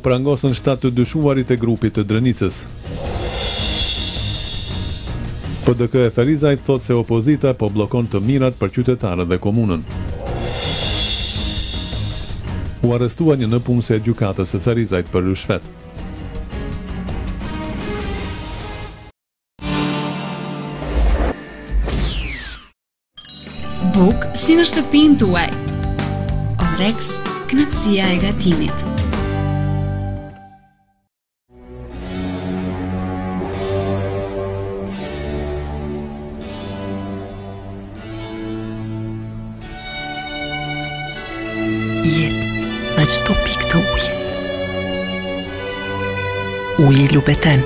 prangosën 7 të dyshuarit e grupit të Drenicës. PDK e Ferizajt thot se opozita po bllokon të mirat për qytetarët dhe komunën. U arrestua një nëpunëse e gjykatës së Ferizajt për rishfet. Buk si në shtëpinë tuaj. Orex, kënaqësia e gatimit. Në çdo pikë të ujit. Uji lubeten.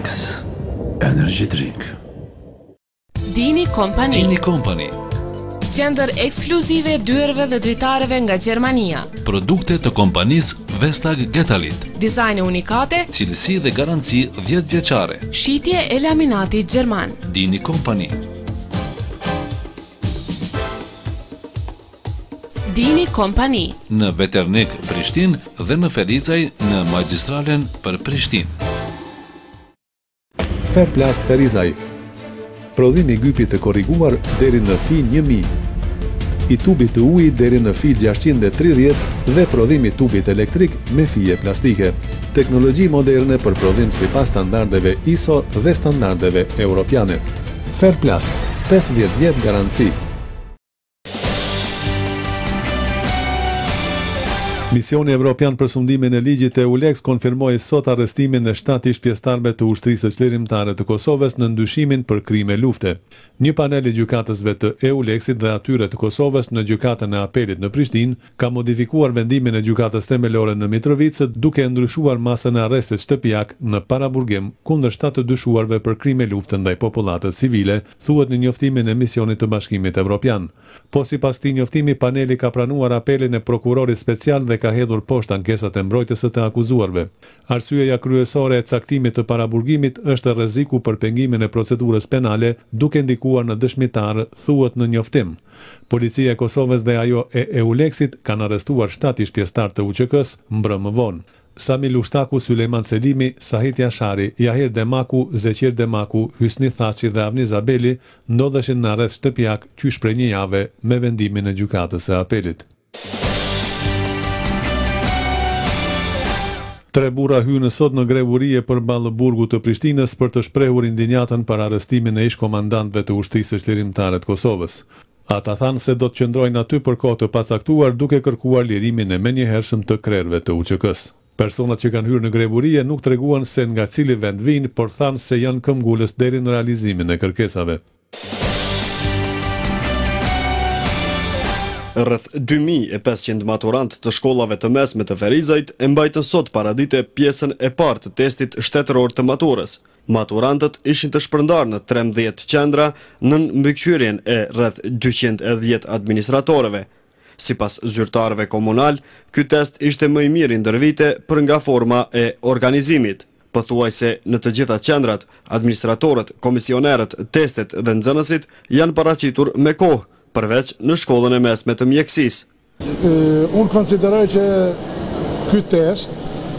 X Energy Drink. Dini Company. Dini Company. Qendër ekskluzive dyerve dhe dritareve nga Gjermania. Produkte të kompanisë Vestag Getalit. Dizajne unikate, Cilësi dhe garanci 10 vjeçare. shitje e laminatit gjerman. Dini Company. Dini Company. Në Veternik Prishtinë dhe në Ferizaj në magjistralen për Prishtinë. Ferplast Ferizaj. Prodhimi gypit të korriguar deri në fi 1000. I tubit të ujit deri në fi 630 dhe prodhimi tubit elektrik me fije plastike. Teknologji moderne për prodhim sipas standardeve ISO dhe standardeve europiane. Ferplast, 50 vjet garanci. Misioni Evropian për sundimin e ligjit e EULEX konfirmoi sot arrestimin e 7 ish pjesëtarëve të ushtrisë çlirimtare të Kosovës në ndyshimin për krime lufte. Një panel i gjykatësve të EULEX-it dhe atyre të Kosovës në gjykatën e apelit në Prishtinë ka modifikuar vendimin e gjykatës themelore në Mitrovicë duke ndryshuar masën e arrestit shtëpiak në paraburgim kundër 7 të dyshuarve për krime lufte ndaj popullatës civile, thuhet në njoftimin e misionit të Bashkimit Evropian. Po sipas këtij njoftimi, paneli ka pranuar apelin e prokurorit special dhe ka hedhur poshtë ankesat e mbrojtësve të akuzuarve. Arsyeja kryesore e caktimit të paraburgimit është rreziku për pengimin e procedurës penale duke ndikuar në dëshmitar, thuhet në njoftim. Policia e Kosovës dhe ajo e EULEX-it kanë arrestuar 7 ish pjesëtar të UÇK-s mbrëmë vonë. Sami Lushtaku, Sulejman Selimi, Sahit Jashari, Jahir Demaku, Zeqir Demaku, Hysni Thaçi dhe Avni Zabeli ndodheshin në arrest shtëpiak qysh prej një jave me vendimin e gjykatës së apelit. 3 burra hynë sot në grevurie përballë burgut të Prishtinës për të shprehur indinjatën për arrestimin e ish-komandantëve të ushtrisë çlirimtare të Kosovës. Ata thanë se do të qëndrojnë aty për kohë të pacaktuar duke kërkuar lirimin e menjëhershëm të krerëve të UÇK-s. Personat që kanë hyrë në grevurie nuk treguan se nga cili vend vinë, por thanë se janë këmbgulës deri në realizimin e kërkesave. Rreth 2500 maturantë të shkollave të mesme të Ferizajt e mbajtën sot paradite pjesën e parë të testit shtetëror të maturës. Maturantët ishin të shpërndarë në 13 qendra në mbikëqyrjen e rreth 210 administratorëve. Sipas zyrtarëve komunal, ky test ishte më i mirë ndër vite për nga forma e organizimit. Pothuajse në të gjitha qendrat, administratorët, komisionerët, testet dhe nxënësit janë paraqitur me kohë, përveç në shkollën e mesme të mjekësisë. Unë konsideroj që ky test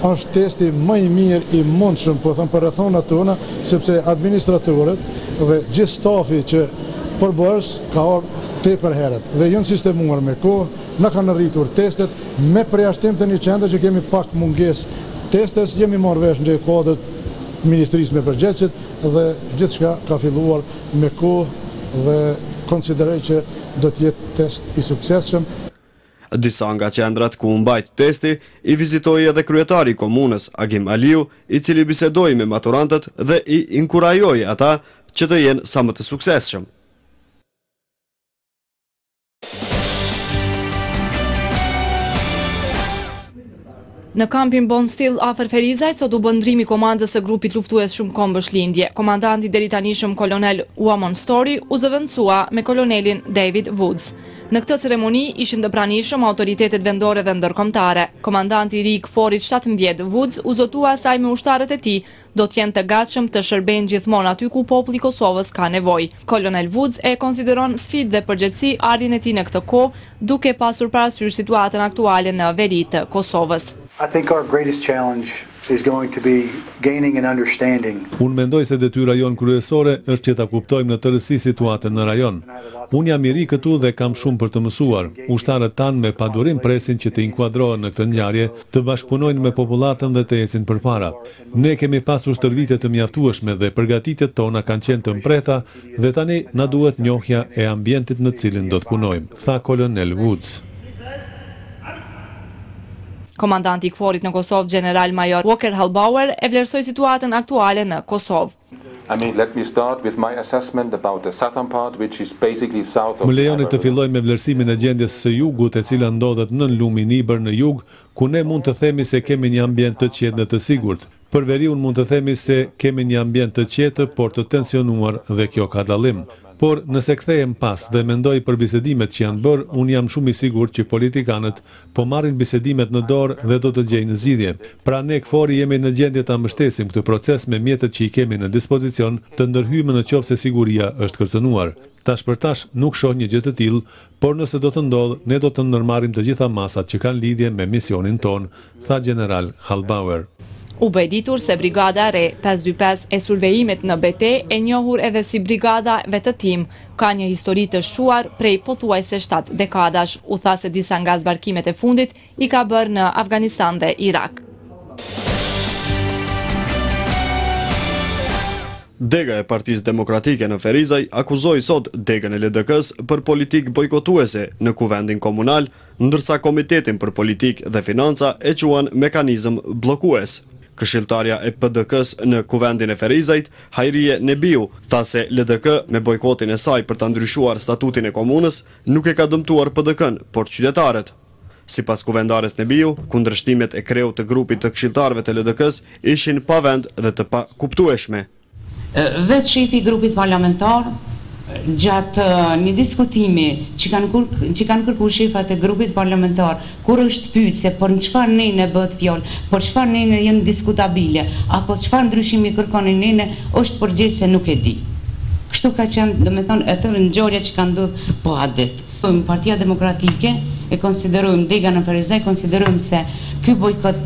është testi më i mirë i mundshëm, po them për rrethonat tona, sepse administratorët dhe gjithë stafi që përbërës ka ardhur tepër herët dhe janë sistemuar me kohë, na kanë rritur testet me përjashtim të një qendër që kemi pak mungesë testes, jemi marrë vesh në kuadrët Ministrisë me përgjegjësit dhe gjithçka ka filluar me kohë dhe konsideroj që do të jetë test i suksesshëm. Disa nga qendrat ku u mbajt testi i vizitoi edhe kryetari i komunës Agim Aliu, i cili bisedoi me maturantët dhe i inkurajoi ata që të jenë sa më të suksesshëm. Në kampin Bon Still afër Ferizajt sot u bë ndrimi komandës së grupit luftues shumë kombësh lindje. Komandanti deri tanishëm kolonel Uamon Story u zëvendësua me kolonelin David Woods. Në këtë ceremoni ishin të pranishëm autoritetet vendore dhe ndërkombëtare. Komandanti i ri i KFOR-it 17 Woods u zotua asaj me ushtarët e tij do të jenë të gatshëm të shërbejnë gjithmonë aty ku populli i Kosovës ka nevojë. Kolonel Woods e konsideron sfidë dhe përgjithësi ardhjen e tij në këtë kohë, duke pasur parasysh situatën aktuale në veri të Kosovës. I think our greatest challenge is going to be gaining an understanding. Unë mendoj se detyra jonë kryesore është që ta kuptojmë në tërësi situatën në rajon. Unë jam i ri këtu dhe kam shumë për të mësuar. Ushtarët tanë me padurim presin që të inkuadrohen në këtë ngjarje, të bashkëpunojnë me popullatën dhe të ecin përpara. Ne kemi pasur stërvitje të mjaftueshme dhe përgatitjet tona kanë qenë të mpreta dhe tani na duhet njohja e ambientit në cilin do të punojmë, tha kolonel Woods. Komandanti i KFOR-it në Kosovë, General Major Walker Hallbauer, e vlerësoi situatën aktuale në Kosovë. Let me start with my assessment about the southern part, which is basically south of. Më lejoni të filloj me vlerësimin e gjendjes së jugut, e cila ndodhet nën lumin Iber në jug, ku ne mund të themi se kemi një ambient të qetë dhe të sigurt. Për veri unë mund të themi se kemi një ambient të qetë, por të tensionuar dhe kjo ka dallim. Por nëse kthehem pas dhe mendoj për bisedimet që janë bërë, unë jam shumë i sigurt që politikanët po marrin bisedimet në dorë dhe do të gjejnë zgjidhje. Pra ne KFOR-i jemi në gjendje ta mbështesim këtë proces me mjetet që i kemi në dispozicion të ndërhyjmë në qoftë se siguria është kërcënuar. Tash për tash nuk shoh një gjë të tillë, por nëse do të ndodhë, ne do të ndërmarrim të gjitha masat që kanë lidhje me misionin ton, tha General Hallbauer. U bë ditur se Brigada Re 525 e survejimit në BT, e njohur edhe si Brigada Vetëtim, ka një histori të shquar prej pothuajse 7 dekadash, u tha se disa nga zbarkimet e fundit i ka bërë në Afganistan dhe Irak. Dega e Partisë Demokratike në Ferizaj akuzoi sot degën e LDK-s për politikë bojkotuese në kuvendin komunal, ndërsa Komitetin për Politikë dhe Financa e quan mekanizëm bllokues. Këshilltarja e PDK-s në kuvendin e Ferizajt, Hajrije Nebiu, tha se LDK me bojkotin e saj për ta ndryshuar statutin e komunës nuk e ka dëmtuar PDK-n, por qytetarët. Sipas kuvendares Nebiu, kundërshtimet e kreut të grupit të këshilltarëve të LDK-s ishin pa vend dhe të pa kuptueshme. Vetë shefi i grupit parlamentar, gjatë një diskutimi që kanë kërkuar shefat e grupit parlamentar, kur është pyet se për çfarë nene bëhet fjalë, për çfarë nene janë diskutabile, apo çfarë ndryshimi kërkonin nene, është përgjigj se nuk e di. Kështu ka qenë, domethënë, atë ngjarje që kanë ndodhur po adet. Partia Demokratike e konsiderojmë, dega në Ferizaj, konsiderojmë se ky bojkot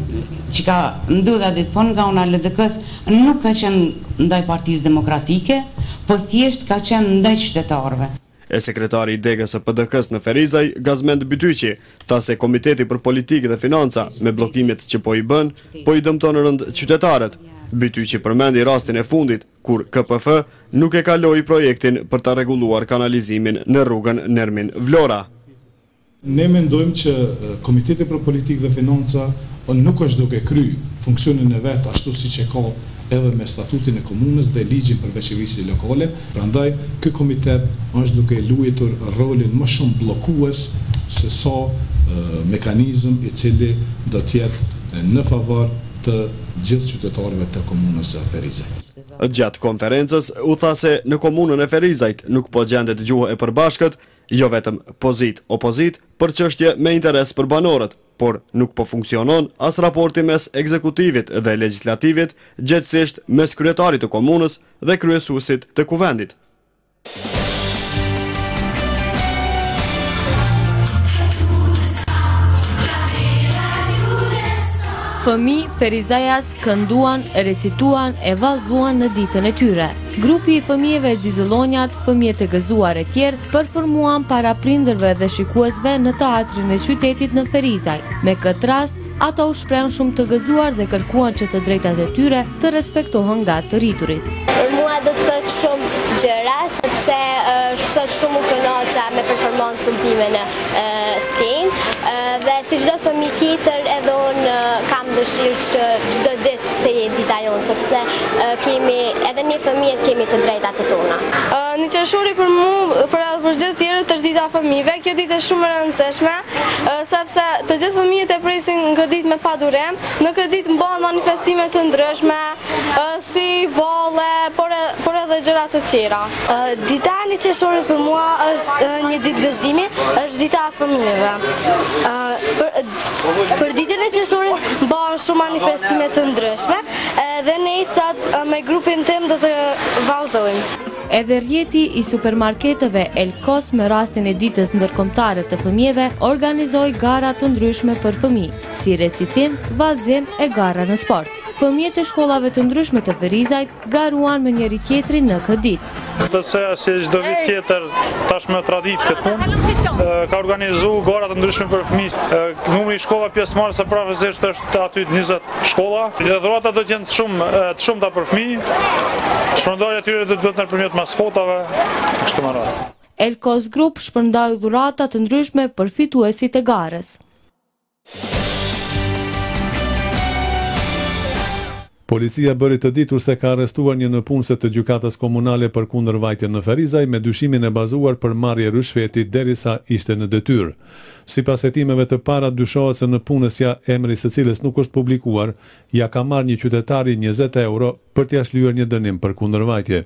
që ka ndodhur adet po nga ana LDK-s nuk ka qenë ndaj Partisë Demokratike, po thjesht ka qenë ndaj qytetarëve. E sekretari i degës së PDK-s në Ferizaj, Gazmend Bytyqi, tha se Komiteti për Politikë dhe Financa, me bllokimet që po i bën, po i dëmton rënd qytetarët. Bytyqi përmendi rastin e fundit, kur KPF nuk e kaloi projektin për ta rregulluar kanalizimin në rrugën Nermin Vlora. Ne mendojmë që Komiteti për Politikë dhe Financa nuk është duke kry funksionin e vet ashtu siç e ka edhe me statutin e komunës dhe ligjin për veçëvisi lokale. Prandaj, ky komitet është duke luajtur rolin më shumë bllokues se sa mekanizëm i cili do të jetë në favor të gjithë qytetarëve të komunës së Ferizajt. Gjatë konferencës u tha se në komunën e Ferizajt nuk po gjendet gjuhë e përbashkët, jo vetëm pozit-opozit për çështje me interes për banorët, por nuk po funksionon as raporti mes ekzekutivit dhe legjislativit, gjithsesi mes kryetarit të komunës dhe kryesuesit të kuvendit. Fëmijë Ferizajas kënduan, recituan e vallëzuan në ditën e tyre. Grupi i fëmijëve Xizëllonjat, fëmijët e gëzuar e tjerë, performuan para prindërve dhe shikuesve në teatrin e qytetit në Ferizaj. Me këtë rast, ata u shprehën shumë të gëzuar dhe kërkuan që të drejtat e tyre të respektohen nga të rriturit. Mua do të thotë shumë gjëra, sepse sot shumë u kënaqa me performancën time në skenë, dhe si çdo fëmijë tjetër edhe unë kam dëshirë që çdo ditë të jetë dita jonë, sepse kemi edhe ne fëmijët kemi të drejtat e tona. Në qershori për mua, për gjithë tjerët është dita fëmijëve. Kjo ditë është shumë e rëndësishme, sepse të gjithë fëmijët e presin në këtë ditë me padurim. Në këtë ditë mbahen manifestime të ndryshme, si valle, por edhe dhe gjërat të tjera. Dita e 1 qershorit për mua është një ditë gëzimi, është dita e fëmijëve. Për ditën e qershorit bëhen shumë manifestime të ndryshme dhe ne sot me grupin tim do të vallëzojmë. Edhe rjeti i supermarketeve Elkos me rastin e ditës ndërkombëtare të fëmijëve organizoi gara të ndryshme për fëmijë, si recitim, vallëzim e gara në sport. Fëmijët e shkollave të ndryshme të Ferizajt garuan me njëri tjetrin në këtë ditë. Përse si çdo vit tjetër, tashmë traditë këtë punë, ka organizuar gara të ndryshme për fëmijë. Numri i shkollave pjesëmarrëse profesionalisht është aty 20 shkolla. Dhuratat do të jenë të shumta për fëmijë. Shpërndarja e tyre do të bëhet nëpërmjet maskotave, kështu më radhë. Elkos Group shpërndau dhurata të ndryshme për fituesit e garës. Policia bëri të ditur se ka arrestuar një nëpunëse të gjykatës komunale për kundërvajtje në Ferizaj me dyshimin e bazuar për marrje rishfeti derisa ishte në detyrë. Sipas hetimeve të para, dyshohet se nëpunësja, emri së cilës nuk është publikuar, ja ka marrë një qytetari 20 euro për t'ia shlyer një dënim për kundërvajtje.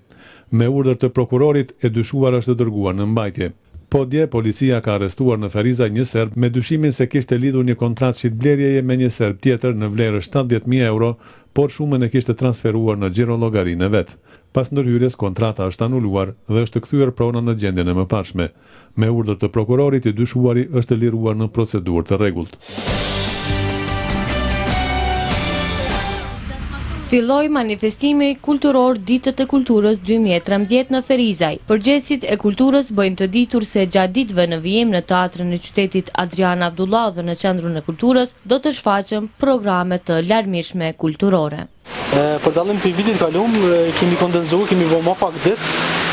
Me urdhër të prokurorit, e dyshuar është dërguar në mbajtje. Po dje, policia ka arrestuar në Ferizaj një serb me dyshimin se kishte lidhur një kontratë shitblerjeje me një serb tjetër në vlerë 70.000 euro, por shumën e kishte transferuar në xhirologarinë e vet. Pas ndërhyrjes, kontrata është anuluar dhe është kthyer prona në gjendjen e mëparshme. Me urdhër të prokurorit, i dyshuari është liruar në procedurë të rregullt. Filloi manifestimi kulturor Ditët e Kulturës 2013 në Ferizaj. Përgjegjësit e kulturës bëjnë të ditur se gjatë ditëve në vijim në teatrin e qytetit Adrian Abdullah dhe në qendrën e kulturës do të shfaqen programe të larmishme kulturore. Për dallim për vitin kalum, kemi kondenzuar, kemi vënë më pak ditë,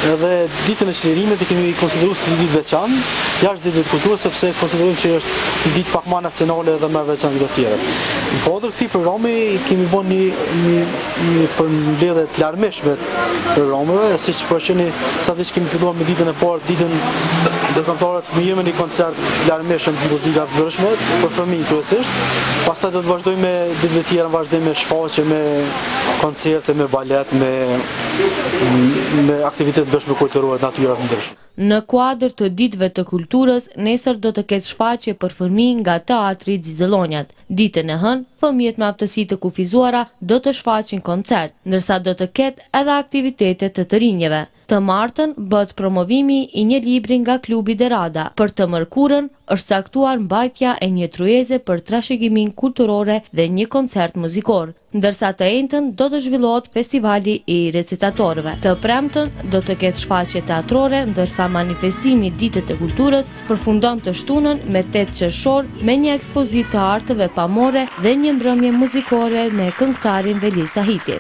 edhe ditën e çlirimit e kemi konsideruar si ditë veçantë, jashtë ditëve të kulturës, sepse konsiderojmë që është një ditë pak më nacionale dhe më veçantë nga të tjerat. Po edhe këtij programi kemi bën një përmbledhje të larmishme të programeve, siç po shihni, sa diç kemi filluar me ditën e parë, ditën ndërkombëtare të fëmijëve, një koncert të larmishëm të muzikave të ndryshme për fëmijë kryesisht. Pastaj do të vazhdojmë me ditëve të tjera, vazhdojmë me shfaqje, me koncerte, me balet, me aktivitete ndryshme kulturore natyrore të ndryshme. Në kuadër të ditëve të kulturës, nesër do të ketë shfaqje për fëmijë nga teatri Xizëllonjat. Ditën e hënë, fëmijët me aftësi të kufizuara do të shfaqin koncert, ndërsa do të ketë edhe aktivitete të rinjeve. Të martën bëhet promovimi i një libri nga klubi Derada. Për të mërkurën është caktuar mbajtja e një trujeze për trashëgimin kulturore dhe një koncert muzikor, ndërsa të enjtën do të zhvillohet festivali i recitatorëve. Të premtën do të ketë shfaqje teatrore, ndërsa manifestimi Ditët e Kulturës përfundon të shtunën me 8 qershor me një ekspozitë të artëve pamore dhe një mbrëmje muzikore me këngëtarin Veli Sahiti.